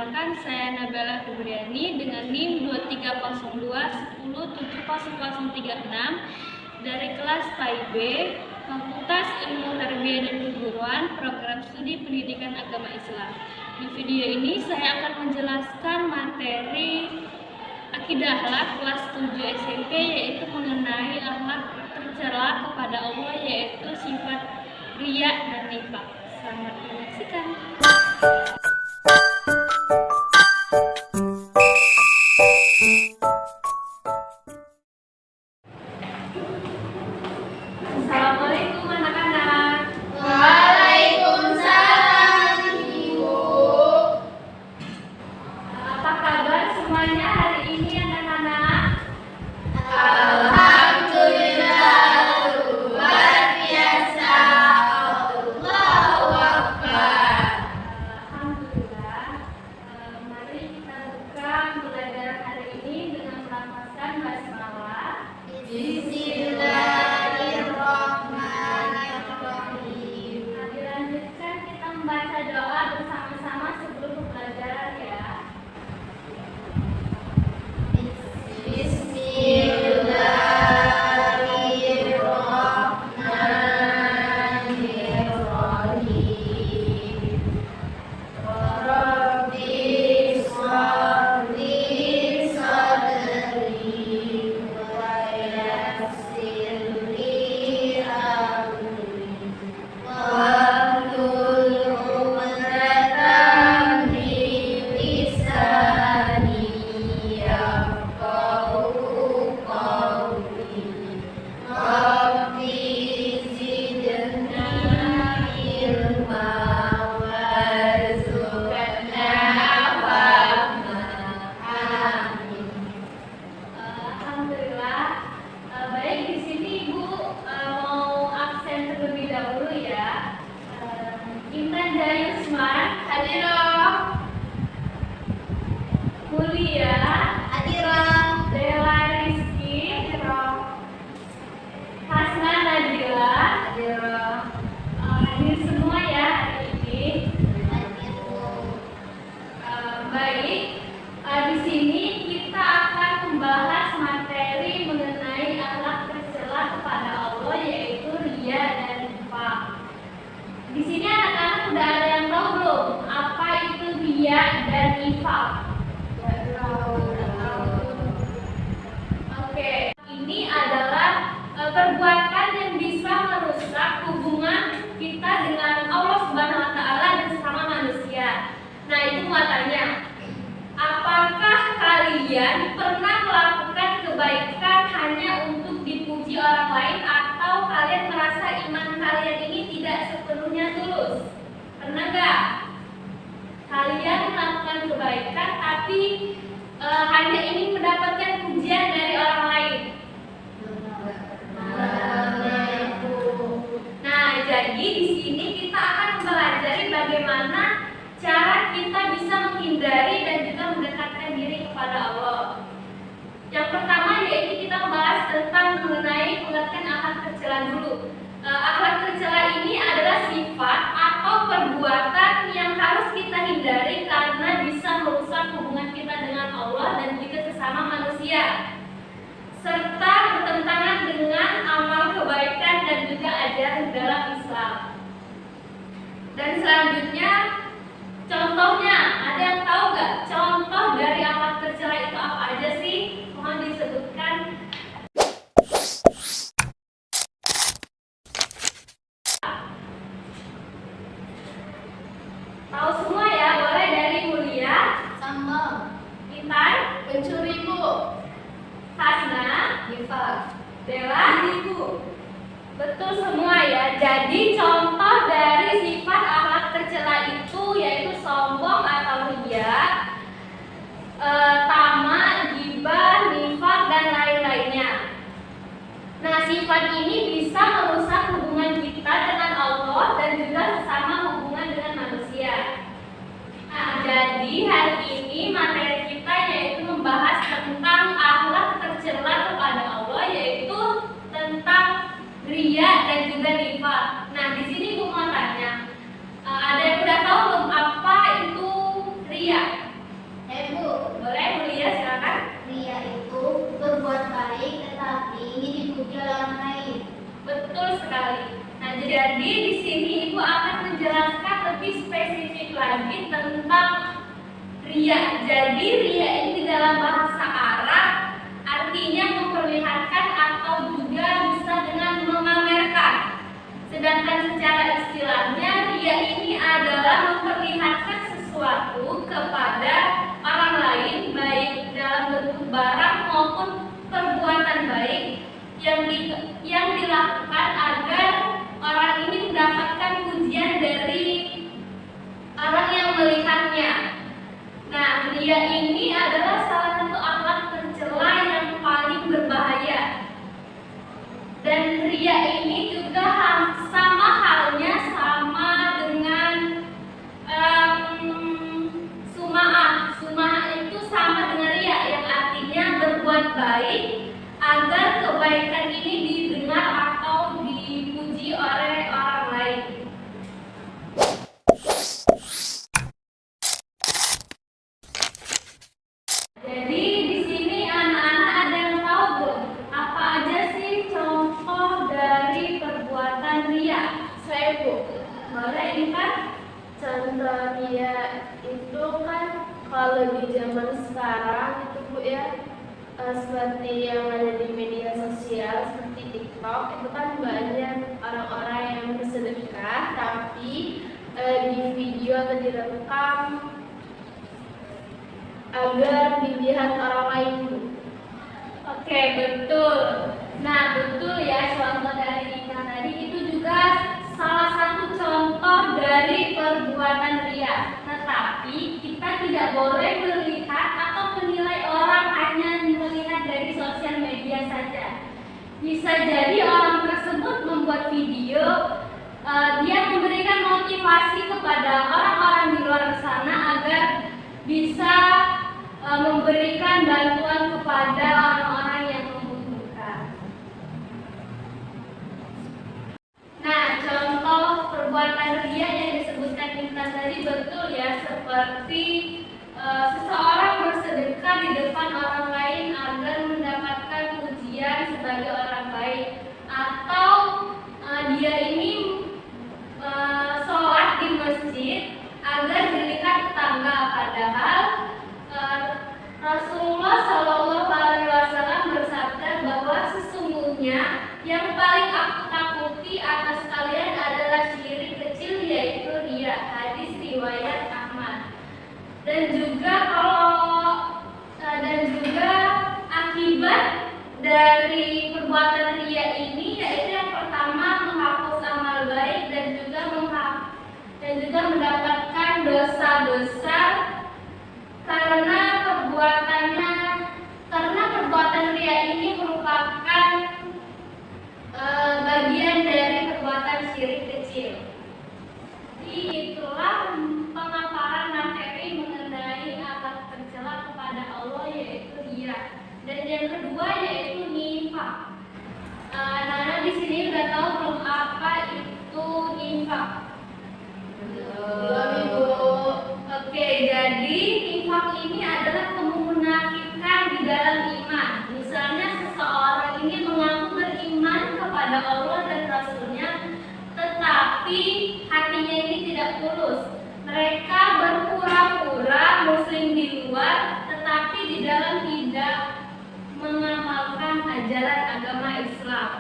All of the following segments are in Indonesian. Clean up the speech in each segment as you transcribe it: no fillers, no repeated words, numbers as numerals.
Perkenalkan, saya Nabila Febriani dengan NIM 2302107036 dari kelas PAIB, Fakultas Ilmu Tarbiyah dan Keguruan, Program Studi Pendidikan Agama Islam. Di video ini saya akan menjelaskan materi Akidah Akhlak kelas 7 SMP, yaitu mengenai akhlak tercela kepada Allah, yaitu sifat riya dan nifaq. Selamat menyaksikan. Assalamualaikum anak-anak. Waalaikumsalam Ibu. Apa kabar semuanya hari ini anak-anak? Alhamdulillah, luar biasa. Allahu Akbar. Alhamdulillah. Mari kita buka pembelajaran hari ini dengan melafazkan basmalah. Bismillahirrahmanirrahim. Nah, dilanjutkan kita membaca doa bersama-sama sebelum pembelajaran ya. Bismillahirrahmanirrahim. Rabbi sholli sadri wa yassir li amri wahlul 'uqdatam min lisani yafqahu qawli. Rabbi zidna ilma warzuqna fahma. Amin. Alhamdulillah. Baik, di sini Ibu mau absen terlebih dahulu ya. Intan Dayusman, Hadiroh. Mulia, Hadiroh. Dela Rizky, Hasna Najila, Hadiroh. hadir semua ya hari ini. Baik, di sini kita akan membahas materi mengenai akhlak tercela kepada Allah, yaitu riya dan nifaq. Di sini anak-anak udah ada yang tahu belum apa itu riya dan nifaq? Oke, ini adalah perbuatan yang bisa merusak hubungan kita dengan Allah Subhanahu wa taala dan sesama manusia. Nah, itu muatannya. Apakah kalian pernah melakukan kebaikan hanya untuk dipuji orang lain, atau kalian merasa iman kalian ini tidak sepenuhnya tulus? Pernah nggak kalian melakukan kebaikan tapi hanya ingin mendapatkan pujian dari orang lain? Nah, jadi di sini kita akan mempelajari bagaimana cara kita bisa menghindari dan juga mendekatkan diri kepada Allah. Yang pertama yaitu kita membahas tentang mengenai pengertian akhlak tercela dulu. Akhlak tercela ini adalah sifat atau perbuatan yang harus kita hindari karena bisa merusak hubungan kita dengan Allah dan juga sesama manusia, serta bertentangan dengan amal kebaikan dan juga ajaran dalam Islam. Dan selanjutnya, contohnya, ada yang tahu nggak contoh dari akhlak tercela itu apa aja sih? Mohon disebutkan. Tahu semua ya? Boleh dari Mulia, Sama Intan, pencuri Bu. Hasna, Nifaq. Dela, Ibu. Betul semua ya. Jadi contoh dari sifat akhlak tercela itu yaitu sombong atau riya, tamak, ghibah, nifaq dan lain-lainnya. Nah, sifat ini bisa merusak hubungan kita dengan Allah dan juga sesama hubungan dengan manusia. Nah, jadi hari ini materi kita yaitu membahas tentang akhlak tercela kepada Allah, yaitu tentang riya dan juga nifaq. Nah, di sini Bu mau tanya, ada yang udah tahu belum apa itu riya? jalan haid. Betul sekali. Nah, jadi di sini Ibu akan menjelaskan lebih spesifik lagi tentang ria. Jadi ria ini di dalam bahasa Arab artinya memperlihatkan atau juga bisa dengan memamerkan. Sedangkan secara istilahnya ria ini adalah memperlihatkan sesuatu kepada orang lain baik dalam bentuk barang maupun perbuatan baik yang dilakukan agar orang ini mendapatkan pujian dari orang yang melihatnya. Nah, ria ini adalah salah satu akhlak tercela yang paling berbahaya. Dan ria ini juga sama halnya dengan sum'ah. Sum'ah itu sama dengan ria yang artinya berbuat baik agar kebaikan ini didengar atau dipuji oleh orang lain. Jadi di sini anak-anak ada yang tahu belum apa aja sih contoh dari perbuatan ria? Saya Bu, Boleh ini Pak? contoh ria itu kan kalau di zaman sekarang itu Bu ya, seperti yang ada di media sosial seperti TikTok itu kan banyak orang-orang yang bersedekah tapi di video atau direkam agar dilihat orang lain Bu. Oke, betul. Nah, betul ya contoh dari Ika tadi itu juga salah satu contoh dari perbuatan ria. Tetapi kita tidak boleh melihat atau menilai orang hanya melihat dari sosial media saja. Bisa jadi orang tersebut membuat video, dia memberikan motivasi kepada orang-orang di luar sana agar bisa memberikan bantuan kepada orang-orang yang membutuhkan. Nah, contoh perbuatan ria yang disebutkan Intan tadi betul ya, seperti seseorang bersedekah di depan orang lain agar mendapatkan pujian sebagai orang baik, atau dia ini sholat di masjid agar dilihat tetangga, padahal Rasulullah Shallallahu Alaihi Wasallam bersabda bahwa sesungguhnya yang paling aku takuti atas kalian adalah syirik kecil, yaitu ria. Hadis riwayat Ahmad. Dan juga akibat dari perbuatan ria ini yaitu yang pertama menghapus amal baik dan juga mendapatkan dosa besar karena perbuatan ria ini merupakan bagian dari perbuatan syirik kecil. Jadi itulah pemaparan materi mengenai akhlak tercela kepada Allah yaitu ria. Dan yang kedua yaitu nifaq. Anak-anak di sini udah tahu belum apa itu nifaq? Belum Ibu. Oke, jadi nifaq ini adalah kemunafikan di dalam iman. Misalnya seseorang ini mengaku beriman kepada Allah dan Rasulnya, tetapi hatinya ini tidak tulus. Mereka berpura-pura muslim di luar, tetapi di dalam tidak mengamalkan ajaran agama Islam.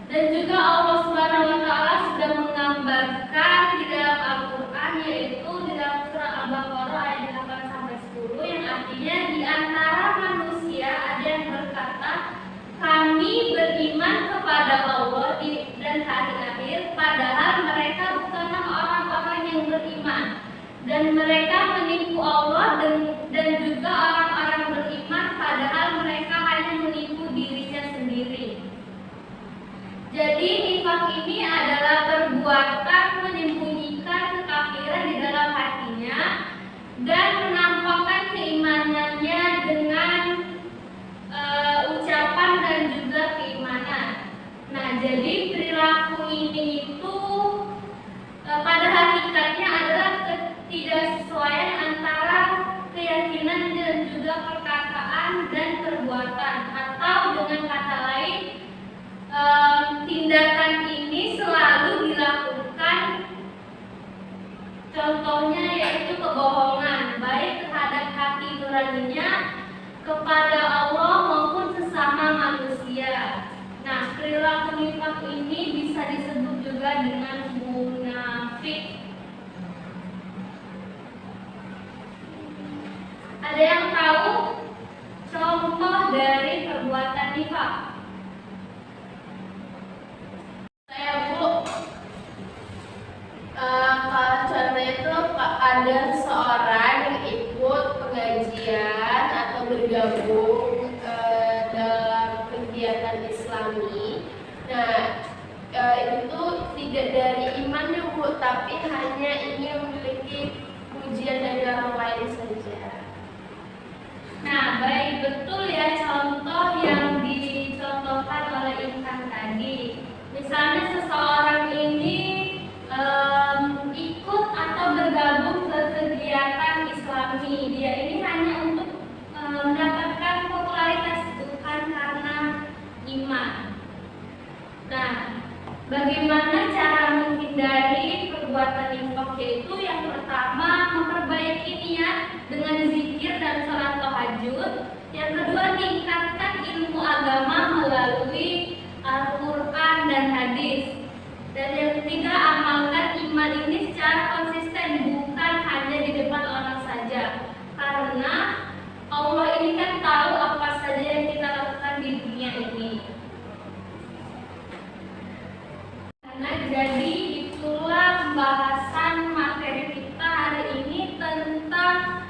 Dan juga Allah Subhanahu wa taala sudah menggambarkan di dalam Al-Qur'an, yaitu di dalam surah Al-Baqarah ayat 8 sampai 10 yang artinya di antara manusia ada yang berkata, kami beriman kepada Allah dan hari akhir, padahal mereka bukanlah orang-orang yang beriman. Dan mereka menipu Allah dan juga orang-orang beriman, padahal mereka hanya menipu dirinya sendiri. Jadi nifaq ini adalah perbuatan menyembunyikan kekafiran di dalam hatinya dan menampakkan keimanannya dengan ucapan dan juga keimanan. Nah, jadi perilaku ini itu pada hakikatnya adalah ketidaksesuaian antara keyakinan dan juga perkataan dan perbuatan, atau dengan kata lain nifaq ini bisa disebut juga dengan munafik. Ada yang tahu contoh dari perbuatan nifaq? Saya Bu, kalau contohnya itu ada seorang yang ikut pengajian atau bergabung dalam kegiatan Islami. Nah, itu tidak dari imannya Bu, tapi hanya ingin memiliki pujian dari orang lain saja. Nah, baik, betul ya contoh yang dicontohkan oleh Intan tadi. Misalnya seseorang ini ikut atau bergabung ke kegiatan Islami. Dia ini hanya untuk mendapatkan popularitas, bukan karena iman. Nah, bagaimana cara menghindari perbuatan nifaq? Yaitu yang pertama, memperbaiki niat dengan zikir dan salat tahajud. Yang kedua, tingkatkan ilmu agama melalui Al-Quran dan hadis. Dan yang ketiga, amalkan iman ini secara konsisten, bukan hanya di depan orang saja. Karena Allah ini kan tahu apa saja yang kita lakukan di dunia ini. Nah, jadi itulah pembahasan materi kita hari ini tentang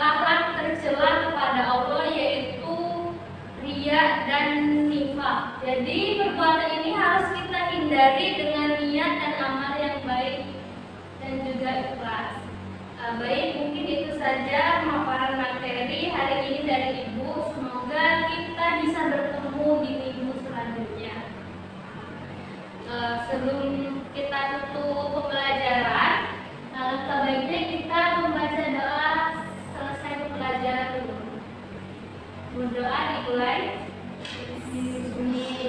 akhlak tercela kepada Allah, yaitu riya dan nifaq. Jadi perbuatan ini harus kita hindari dengan niat dan amal yang baik dan juga ikhlas. Baik, mungkin itu saja pemaparan materi hari ini dari Ibu. Semoga kita bisa bertemu di minggu selanjutnya. Sebelum kita tutup pembelajaran, sebaiknya kita membaca doa selesai pembelajaran dulu. Berdoa dimulai. Bismillah.